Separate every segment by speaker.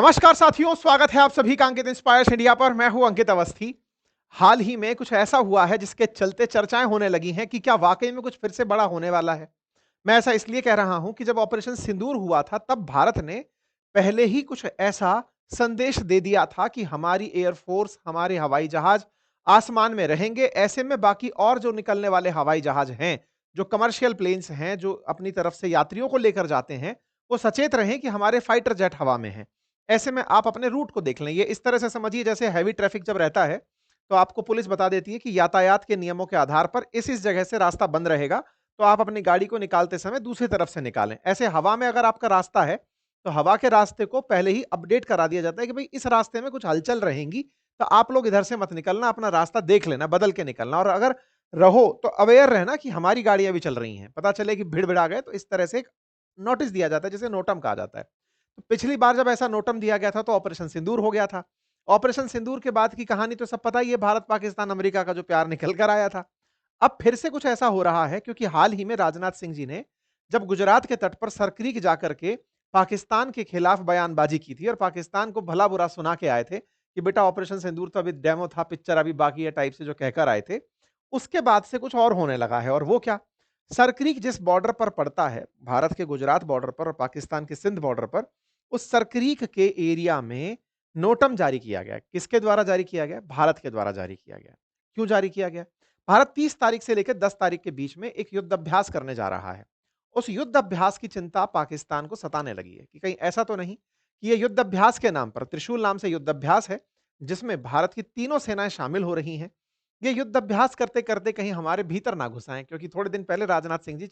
Speaker 1: नमस्कार साथियों, स्वागत है आप सभी का अंकित इंस्पायर्स इंडिया पर। मैं हूं अंकित अवस्थी। हाल ही में कुछ ऐसा हुआ है जिसके चलते चर्चाएं होने लगी हैं कि क्या वाकई में कुछ फिर से बड़ा होने वाला है। मैं ऐसा इसलिए कह रहा हूं कि जब ऑपरेशन सिंदूर हुआ था तब भारत ने पहले ही कुछ ऐसा संदेश दे दिया था कि हमारी एयरफोर्स, हमारे हवाई जहाज आसमान में रहेंगे। ऐसे में बाकी और जो निकलने वाले हवाई जहाज हैं, जो कमर्शियल प्लेन्स हैं, जो अपनी तरफ से यात्रियों को लेकर जाते हैं, वो सचेत रहें कि हमारे फाइटर जेट हवा में हैं। ऐसे में आप अपने रूट को देख लें। ये इस तरह से समझिए जैसे हैवी ट्रैफिक जब रहता है, तो आपको पुलिस बता देती है कि यातायात के नियमों के आधार पर इस जगह से रास्ता बंद रहेगा, तो आप अपनी गाड़ी को निकालते समय दूसरी तरफ से निकालें। ऐसे हवा में अगर आपका रास्ता है, तो हवा के रास्ते को पहले ही अपडेट करा दिया जाता है कि भई इस रास्ते में कुछ हलचल रहेंगी, तो आप लोग इधर से मत निकलना, अपना रास्ता देख लेना, बदल के निकलना और अगर रहो तो अवेयर रहना कि हमारी गाड़ियाँ भी चल रही हैं। पता चले कि भीड़-भिड़ा गए तो इस तरह से एक नोटिस दिया जाता है जिसे नोटम कहा जाता है। तो पिछली बार जब ऐसा नोटम दिया गया था तो ऑपरेशन सिंदूर हो गया था। ऑपरेशन सिंदूर के बाद की कहानी तो सब पता ही है, भारत, पाकिस्तान, अमेरिका का जो प्यार निकल कर आया था। अब फिर से कुछ ऐसा हो रहा है क्योंकि हाल ही में राजनाथ सिंह जी ने जब गुजरात के तट पर सरक्रीक जाकर के पाकिस्तान के खिलाफ बयानबाजी की थी और पाकिस्तान को भला-बुरा सुना के आए थे कि बेटा ऑपरेशन सिंदूर तो अभी डेमो था, पिक्चर अभी बाकी है टाइप से जो कहकर आए थे। उसके बाद से कुछ और होने लगा है और वो क्या? सरक्रीक जिस बॉर्डर पर पड़ता है, भारत के गुजरात बॉर्डर पर और पाकिस्तान के सिंध बॉर्डर पर, उस सरक्रीक के एरिया में नोटम जारी किया गया है। किसके द्वारा जारी किया गया? भारत के द्वारा जारी किया गया है। क्यों जारी किया गया? भारत 30 तारीख से लेकर 10 तारीख के बीच में एक युद्ध अभ्यास करने जा रहा है। उस युद्ध अभ्यास की चिंता पाकिस्तान को सताने लगी है कि कहीं ऐसा तो नहीं कि ये युद्ध अभ्यास के नाम पर, त्रिशूल नाम से युद्ध अभ्यास है, जिसमें भारत की तीनों सेनाएं शामिल हो रही हैं। ये युद्ध अभ्यास करते-करते कहीं हमारे भीतर ना घुस आएँ, क्योंकि थोड़े दिन पहले राजनाथ सिंह जी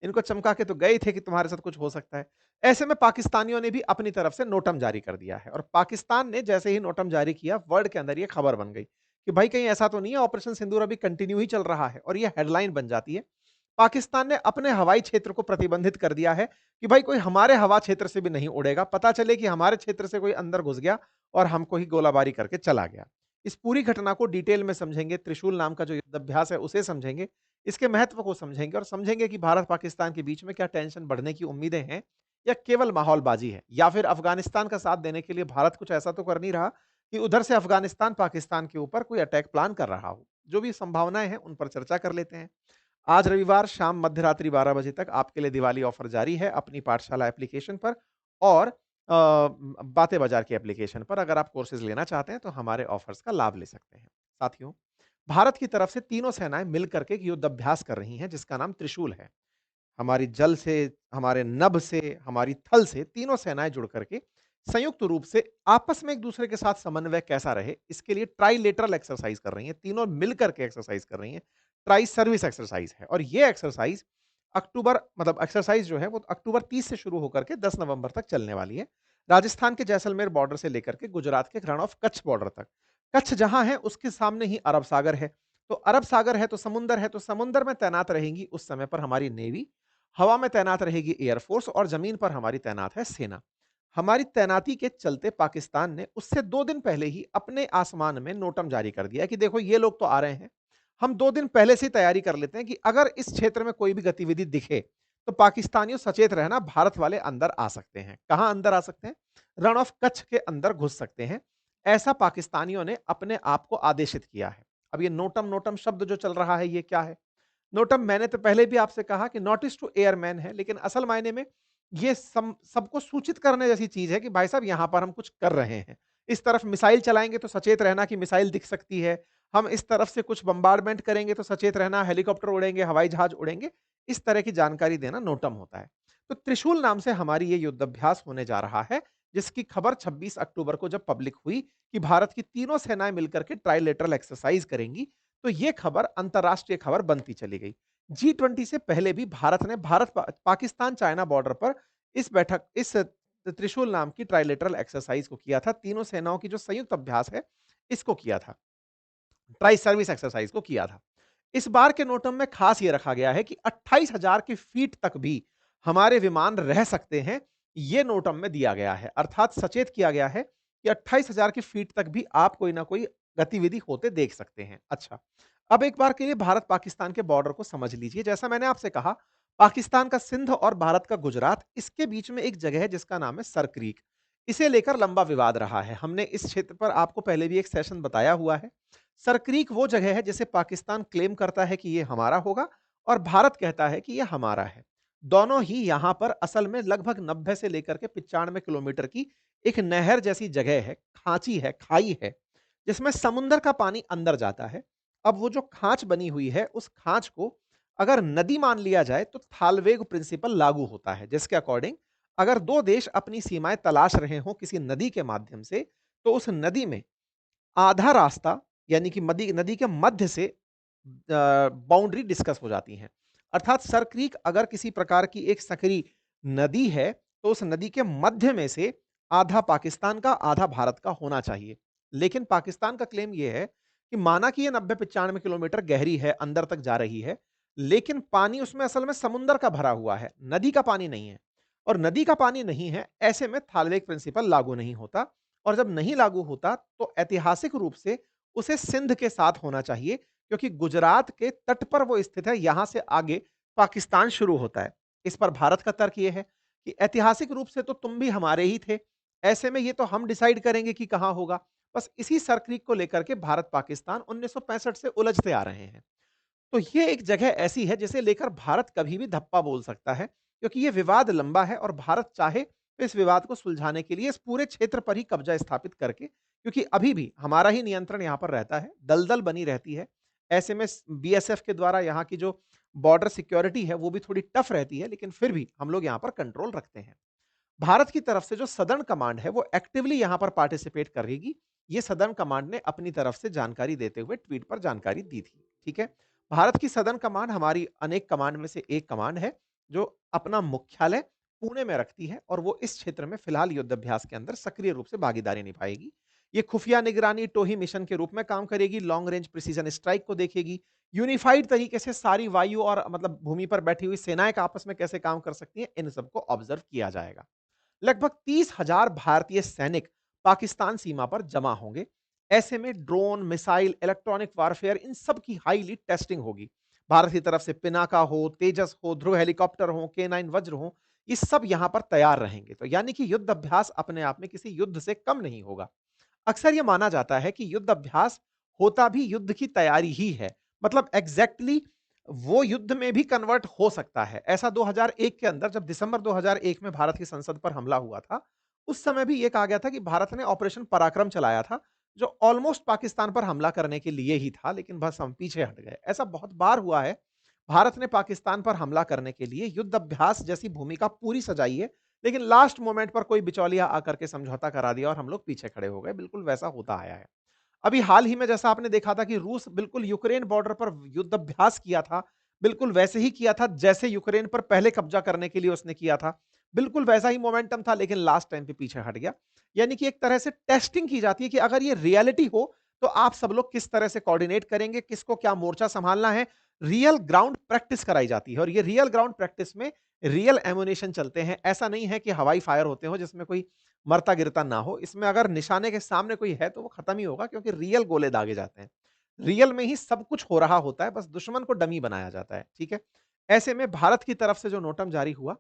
Speaker 1: इनको चमका के तो गए थे कि तुम्हारे साथ कुछ हो सकता है। ऐसे में पाकिस्तानियों ने भी अपनी तरफ से नोटम जारी कर दिया है और पाकिस्तान ने जैसे ही नोटम जारी किया, वर्ल्ड के अंदर ये खबर बन गई कि भाई कहीं ऐसा तो नहीं है ऑपरेशन सिंदूर अभी कंटिन्यू ही चल रहा है, और ये हेडलाइन बन जाती है। पाकिस्तान ने अपने हवाई क्षेत्र को प्रतिबंधित कर दिया है कि भाई कोई हमारे हवा क्षेत्र से भी नहीं उड़ेगा। पता चले कि हमारे क्षेत्र से कोई अंदर घुस गया और हमको ही गोलाबारी करके चला गया। इस पूरी घटना को डिटेल में समझेंगे, त्रिशूल नाम का जो युद्धाभ्यास है उसे समझेंगे, इसके महत्व को समझेंगे और समझेंगे कि भारत-पाकिस्तान के बीच में क्या टेंशन बढ़ने की उम्मीदें हैं या केवल माहौलबाजी है, या फिर अफ़गानिस्तान का साथ देने के लिए भारत कुछ ऐसा तो कर नहीं रहा कि उधर से अफ़गानिस्तान पाकिस्तान के ऊपर कोई अटैक प्लान कर रहा हो। जो भी संभावनाएँ हैं उन पर चर्चा कर लेते हैं। आज रविवार शाम मध्यरात्रि 12 बजे तक आपके लिए दिवाली ऑफर जारी है अपनी पाठशाला एप्लीकेशन पर और बातें बाजार की एप्लीकेशन पर। अगर आप कोर्सेज लेना चाहते हैं तो हमारे ऑफर्स का लाभ ले सकते हैं। साथियों, भारत की तरफ से तीनों सेनाएं मिलकर के एक युद्ध अभ्यास कर रही हैं जिसका नाम त्रिशूल है। हमारी जल से, हमारे नभ से, हमारी थल से तीनों सेनाएँ जुड़ करके संयुक्त रूप से आपस में एक-दूसरे के साथ समन्वय कैसा रहे, इसके लिए ट्राइलेटरल एक्सरसाइज़ कर रही हैं। तीनों मिलकर के एक्सरसाइज़ कर रही हैं। ट्राई सर्विस एक्सरसाइज़ है और ये एक्सरसाइज़ अक्टूबर, मतलब एक्सरसाइज़ जो है वो अक्टूबर 30 से शुरू होकर के 10 नवंबर तक चलने वाली है। राजस्थान के जैसलमेर बॉर्डर से लेकर के गुजरात के रण ऑफ कच्छ बॉर्डर तक। कच्छ जहाँ है उसके सामने ही अरब सागर है। तो अरब सागर है तो समुंदर है, तो समुंदर में तैनात रहेंगी उस समय पर हमारी नेवी, हवा में तैनात रहेगी एयरफोर्स और जमीन पर हमारी तैनात है सेना। हमारी तैनाती के चलते पाकिस्तान ने उससे 2 दिन पहले ही अपने आसमान में नोटम जारी कर दिया कि देखो ये लोग तो आ रहे हैं। हम 2 दिन पहले से ही तैयारी कर लेते हैं कि अगर इस क्षेत्र में कोई भी गतिविधि दिखे, तो पाकिस्तानियों सचेत रहना, भारत वाले अंदर आ सकते हैं। कहाँ अंदर आ सकते हैं? रण ऑफ कच्छ के अंदर घुस सकते हैं। ऐसा पाकिस्तानियों ने अपने आप को आदेशित किया है। अब ये नोटम नोटम शब्द जो चल रहा है ये क्या है? नोटम, मैंने तो पहले भी आपसे कहा कि नोटिस टू एयरमैन है, लेकिन असल मायने में ये सबको सूचित करने जैसी चीज़ है कि भाई साहब यहाँ पर हम कुछ कर रहे हैं। इस तरफ मिसाइल चलाएँगे तो सचेत रहना कि मिसाइल दिख सकती है। हम इस तरफ से कुछ बम्बार्डमेंट करेंगे तो सचेत रहना, हेलीकॉप्टर उड़ेंगे, हवाई जहाज उड़ेंगे। इस तरह की जानकारी देना नोटम होता है। तो त्रिशूल नाम से हमारी ये युद्धाभ्यास होने जा रहा है, जिसकी खबर 26 अक्टूबर को जब पब्लिक हुई कि भारत की तीनों सेनाएँ मिलकर के ट्राइलेटरल एक्सरसाइज़ करेंगी, तो ये खबर अंतर्राष्ट्रीय खबर बनती चली गई। G20 से पहले भी भारत ने पाकिस्तान चाइना बॉर्डर पर इस त्रिशूल नाम की ट्राइलेटरल एक्सरसाइज को किया था। तीनों सेनाओं की जो संयुक्त अभ्यास है, इसको किया था। ट्राई सर्विस एक्सरसाइज को किया था। इस बार के नोटम में खास ये रखा गया है कि 28,000 की फीट तक भी हमारे विमान रह सकते हैं, ये नोटम में दिया गया है। अर्थात सचेत किया गया है कि 28,000 की फीट तक भी आप कोई ना कोई गतिविधि होते देख सकते हैं। अच्छा, अब एक बार के लिए भारत-पाकिस्तान के बॉर्डर को समझ लीजिए। जैसा मैंने आपसे कहा, पाकिस्तान का सिंध और भारत का गुजरात, इसके बीच में एक जगह है जिसका नाम है सरक्रीक। इसे लेकर लंबा विवाद रहा है। हमने इस क्षेत्र पर आपको पहले भी एक सेशन बताया हुआ है। सरक्रीक वो जगह है जिसे पाकिस्तान क्लेम करता है कि ये हमारा होगा और भारत कहता है कि ये हमारा है। दोनों ही यहां पर असल में लगभग 90 से लेकर के 95 किलोमीटर की एक नहर जैसी जगह है, खांची है, खाई है, जिसमें समुंदर का पानी अंदर जाता है। अब वो जो खांच बनी हुई है, उस खांच को अगर नदी मान लिया जाए तो थालवेग प्रिंसिपल लागू होता है, जिसके अकॉर्डिंग अगर दो देश अपनी सीमाएं तलाश रहे हों किसी नदी के माध्यम से, तो उस नदी में आधा रास्ता यानी कि मदी नदी के मध्य से बाउंड्री डिस्कस हो जाती हैं। अर्थात सर क्रीक अगर किसी प्रकार की एक सकरी नदी है, तो उस नदी के मध्य में से आधा पाकिस्तान का, आधा भारत का होना चाहिए। लेकिन पाकिस्तान का क्लेम ये है कि माना कि ये 90-95 किलोमीटर गहरी है, अंदर तक जा रही है, लेकिन पानी उसमें असल में समुद्र का भरा हुआ है, नदी का पानी नहीं है। और नदी का पानी नहीं है, ऐसे में थालवेग प्रिंसिपल लागू नहीं होता और जब नहीं लागू होता, तो ऐतिहासिक रूप से उसे सिंध के साथ होना चाहिए क्योंकि गुजरात के तट पर वो स्थित है, यहां से आगे पाकिस्तान शुरू होता है। इस पर भारत का तर्क ये है कि ऐतिहासिक रूप से तो तुम भी हमारे ही थे, ऐसे में ये तो हम डिसाइड करेंगे कि कहां होगा। बस इसी सर्करीक को लेकर के भारत पाकिस्तान 1965 से उलझते आ रहे हैं। तो ये एक जगह ऐसी है जिसे लेकर भारत कभी भी धप्पा बोल सकता है क्योंकि ये विवाद लंबा है और भारत चाहे तो इस विवाद को सुलझाने के लिए इस पूरे क्षेत्र पर ही कब्जा स्थापित करके, क्योंकि अभी भी हमारा ही नियंत्रण यहां पर रहता है, दलदल बनी रहती है। ऐसे में बीएसएफ के द्वारा यहाँ की जो बॉर्डर सिक्योरिटी है वो भी थोड़ी टफ रहती है, लेकिन फिर भी हम लोग यहाँ पर कंट्रोल रखते हैं। भारत की तरफ से जो सदर्न कमांड है वो एक्टिवली यहां पर पार्टिसिपेट करेगी। ये सदर्न कमांड ने अपनी तरफ से जानकारी देते हुए ट्वीट पर जानकारी दी थी। ठीक है, भारत की सदर्न कमांड हमारी अनेक कमांड में से एक कमांड है जो अपना मुख्यालय पुणे में रखती है और वो इस क्षेत्र में फिलहाल युद्धाभ्यास के अंदर सक्रिय रूप से भागीदारी निभाएगी। ये खुफिया निगरानी टोही मिशन के रूप में काम करेगी, लॉन्ग रेंज प्रिसीजन स्ट्राइक को देखेगी, यूनिफाइड तरीके से सारी वायु और मतलब भूमि पर बैठी हुई सेनाएं का आपस में कैसे काम कर सकती हैं, इन सबको ऑब्जर्व किया जाएगा। लगभग 30,000 भारतीय सैनिक पाकिस्तान सीमा पर जमा होंगे। ऐसे में ड्रोन, मिसाइल, इलेक्ट्रॉनिक वारफेयर इन सब की हाईली टेस्टिंग होगी। भारत की तरफ से पिनाका हो, तेजस हो, ध्रुव हेलीकॉप्टर हो, K9 वज्र हो, ये सब यहां पर तैयार रहेंगे। तो यानी कि युद्ध अभ्यास अपने आप में किसी युद्ध से कम नहीं होगा। अक्सर यह माना जाता है कि युद्ध अभ्यास होता भी युद्ध की तैयारी ही है। मतलब एग्जैक्टली वो युद्ध में भी कन्वर्ट हो सकता है। ऐसा 2001 के अंदर जब दिसंबर 2001 में भारत की संसद पर हमला हुआ था, उस समय भी ये कहा गया था कि भारत ने ऑपरेशन पराक्रम चलाया था, जो ऑलमोस्ट पाकिस्तान पर हमला करने के लिए ही था, लेकिन बस हम पीछे हट गए। ऐसा बहुत बार हुआ है। भारत ने पाकिस्तान पर हमला करने के लिए युद्ध अभ्यास जैसी भूमिका पूरी सजाई है, लेकिन लास्ट मोमेंट पर कोई बिचौलिया आकर के समझौता करा दिया और हम लोग पीछे खड़े हो गए। बिल्कुल वैसा होता आया है। अभी हाल ही में जैसा आपने देखा था कि रूस बिल्कुल यूक्रेन बॉर्डर पर युद्धाभ्यास किया था, बिल्कुल वैसे ही किया था जैसे यूक्रेन पर पहले कब्जा करने के लिए उसने किया था। बिल्कुल वैसा ही मोमेंटम था, लेकिन लास्ट टाइम पे पीछे हट गया। यानी कि एक तरह से टेस्टिंग की जाती है कि अगर ये रियलिटी हो, तो आप सब लोग किस तरह से कोऑर्डिनेट करेंगे, किसको क्या मोर्चा संभालना है। रियल ग्राउंड प्रैक्टिस कराई जाती है और ये रियल ग्राउंड प्रैक्टिस में रियल एमुनेशन चलते हैं। ऐसा नहीं है कि हवाई फायर होते हो जिसमें कोई मरता गिरता ना हो। इसमें अगर निशाने के सामने कोई है तो वो खत्म ही होगा क्योंकि रियल गोले दागे जाते हैं। रियल में ही सब कुछ हो रहा होता है, बस दुश्मन को डमी बनाया जाता है। ठीक है? ऐसे में भारत की तरफ से जो नोटम जारी हुआ,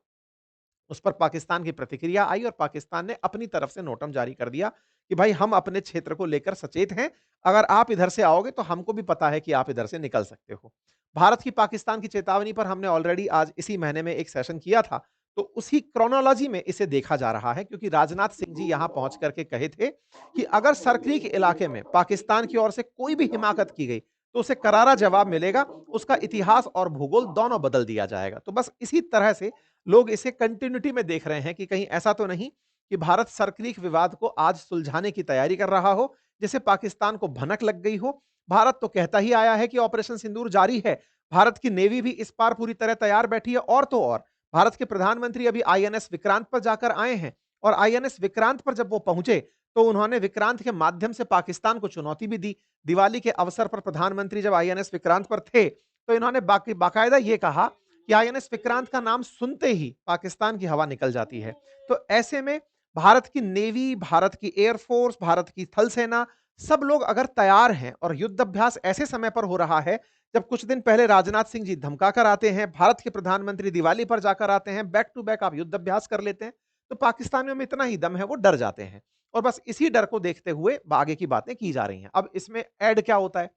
Speaker 1: उस पर पाकिस्तान की प्रतिक्रिया आई और पाकिस्तान ने अपनी तरफ से नोटम जारी कर दिया कि भाई हम अपने क्षेत्र को लेकर सचेत हैं। अगर आप इधर से आओगे तो हमको भी पता है कि आप इधर से निकल सकते हो। भारत की पाकिस्तान की चेतावनी पर हमने ऑलरेडी आज इसी महीने में एक सेशन किया था। तो उसी क्रोनोलॉजी में इसे देखा जा रहा है क्योंकि राजनाथ सिंह जी यहां पहुंच करके कहे थे कि अगर सरकरी के इलाके में पाकिस्तान की ओर से कोई भी हिमाकत की गई तो उसे करारा जवाब मिलेगा। उसका इतिहास और भूगोल दोनों बदल दिया जाएगा। तो बस इसी तरह से लोग इसे कंटिन्यूटी में देख रहे हैं कि कहीं ऐसा तो नहीं कि भारत सरक्रीक विवाद को आज सुलझाने की तैयारी कर रहा हो, जिसे पाकिस्तान को भनक लग गई हो। भारत तो कहता ही आया है कि ऑपरेशन सिंदूर जारी है। भारत की नेवी भी इस पार पूरी तरह तैयार बैठी है और तो और भारत के प्रधानमंत्री अभी आईएनएस विक्रांत पर जाकर आए हैं और आईएनएस विक्रांत पर जब वो पहुंचे तो उन्होंने विक्रांत के माध्यम से पाकिस्तान को चुनौती भी दी। दिवाली के अवसर पर प्रधानमंत्री जब आईएनएस विक्रांत पर थे तो इन्होंने बाकायदा ये कहा कि आईएनएस विक्रांत का नाम सुनते ही पाकिस्तान की हवा निकल जाती है। तो ऐसे में भारत की नेवी, भारत की एयरफोर्स, भारत की थल सेना, सब लोग अगर तैयार हैं और युद्ध अभ्यास ऐसे समय पर हो रहा है जब कुछ दिन पहले राजनाथ सिंह जी धमका कर आते हैं, भारत के प्रधानमंत्री दिवाली पर जाकर आते हैं, बैक टू बैक आप युद्ध अभ्यास कर लेते हैं, तो पाकिस्तानियों में इतना ही दम है, वो डर जाते हैं और बस इसी डर को देखते हुए आगे की बातें की जा रही हैं। अब इसमें ऐड क्या होता है?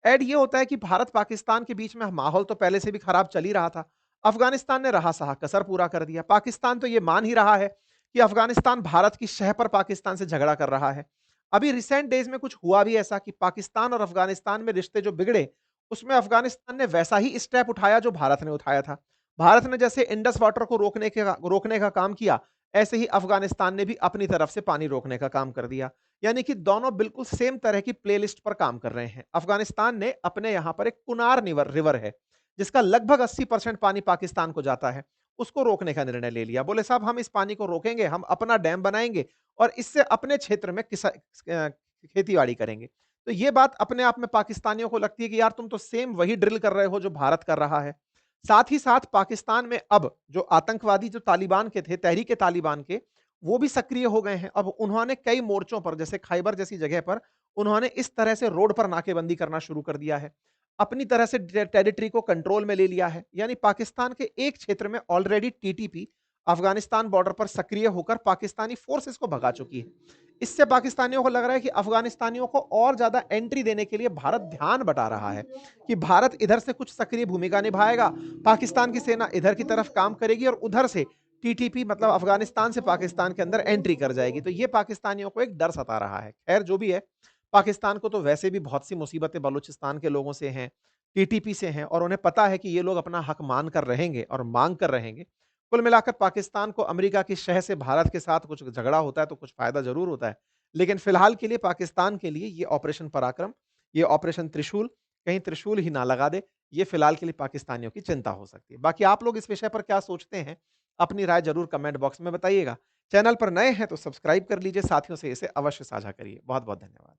Speaker 1: ऐड ये होता है कि भारत-पाकिस्तान के बीच में माहौल तो पहले से भी खराब चल ही रहा था। अफ़गानिस्तान ने रहा-सहा कसर पूरा कर दिया। पाकिस्तान तो ये मान ही रहा है कि अफ़गानिस्तान भारत की शह पर पाकिस्तान से झगड़ा कर रहा है। अभी रिसेंट डेज़ में कुछ हुआ भी ऐसा कि पाकिस्तान और अफ़गानिस्तान में रिश्ते जो बिगड़े, उसमें अफ़गानिस्तान ने वैसा ही स्टेप उठाया जो भारत ने उठाया था। भारत ने जैसे इंडस वाटर को रोकने का काम किया, ऐसे ही अफ़गानिस्तान ने भी अपनी तरफ से पानी रोकने का काम कर दिया। यानी कि दोनों बिल्कुल सेम तरह की प्लेलिस्ट पर काम कर रहे हैं। अफ़गानिस्तान ने अपने यहाँ पर एक कुनार निवर रिवर है, जिसका लगभग 80% पानी पाकिस्तान को जाता है, उसको रोकने का निर्णय ले लिया। बोले साहब हम इस पानी को रोकेंगे, हम अपना डैम बनाएँगे और इससे अपने क्षेत्र में खेती-बाड़ी करेंगे। तो ये बात अपने आप में पाकिस्तानियों को लगती है कि यार तुम तो सेम वही ड्रिल कर रहे हो जो भारत कर रहा है। साथ ही साथ पाकिस्तान में अब जो आतंकवादी जो तालिबान के थे, तहरीक-ए-तालिबान के, वो भी सक्रिय हो गए हैं। अब उन्होंने कई मोर्चों पर जैसे खैबर जैसी जगह पर उन्होंने इस तरह से रोड पर नाकेबंदी करना शुरू कर दिया है। अपनी तरह से टेरिटरी को कंट्रोल में ले लिया है। यानी पाकिस्तान के एक क्षेत्र में ऑलरेडी टीटीपी अफ़गानिस्तान बॉर्डर पर सक्रिय होकर पाकिस्तानी फ़ोर्सेस को भगा चुकी है। इससे पाकिस्तानियों को लग रहा है कि अफ़गानिस्तानियों को और ज़्यादा एंट्री देने के लिए भारत ध्यान बटा रहा है, कि भारत इधर से कुछ सक्रिय भूमिका निभाएगा, पाकिस्तान की सेना इधर की तरफ काम करेगी और उधर से टीटीपी मतलब अफ़गानिस्तान से पाकिस्तान के अंदर एंट्री कर जाएगी। तो ये पाकिस्तानियों को एक डर सता रहा है। ख़ैर जो भी है, पाकिस्तान को तो वैसे भी बहुत सी मुसीबतें बलूचिस्तान के लोगों से हैं, टीटीपी से हैं और उन्हें पता है कि ये लोग अपना हक मान कर रहेंगे और माँग कर रहेंगे। कुल मिलाकर पाकिस्तान को अमेरिका की शह से भारत के साथ कुछ झगड़ा होता है तो कुछ फ़ायदा ज़रूर होता है। लेकिन फ़िलहाल के लिए पाकिस्तान के लिए ये ऑपरेशन पराक्रम, ये ऑपरेशन त्रिशूल, कहीं त्रिशूल ही ना लगा दे, ये फ़िलहाल के लिए पाकिस्तानियों की चिंता हो सकती है। बाकी आप लोग इस विषय पर क्या सोचते हैं? अपनी राय ज़रूर कमेंट बॉक्स में बताइएगा। चैनल पर नए हैं तो सब्सक्राइब कर लीजिए, साथियों से इसे अवश्य साझा करिए। बहुत-बहुत धन्यवाद।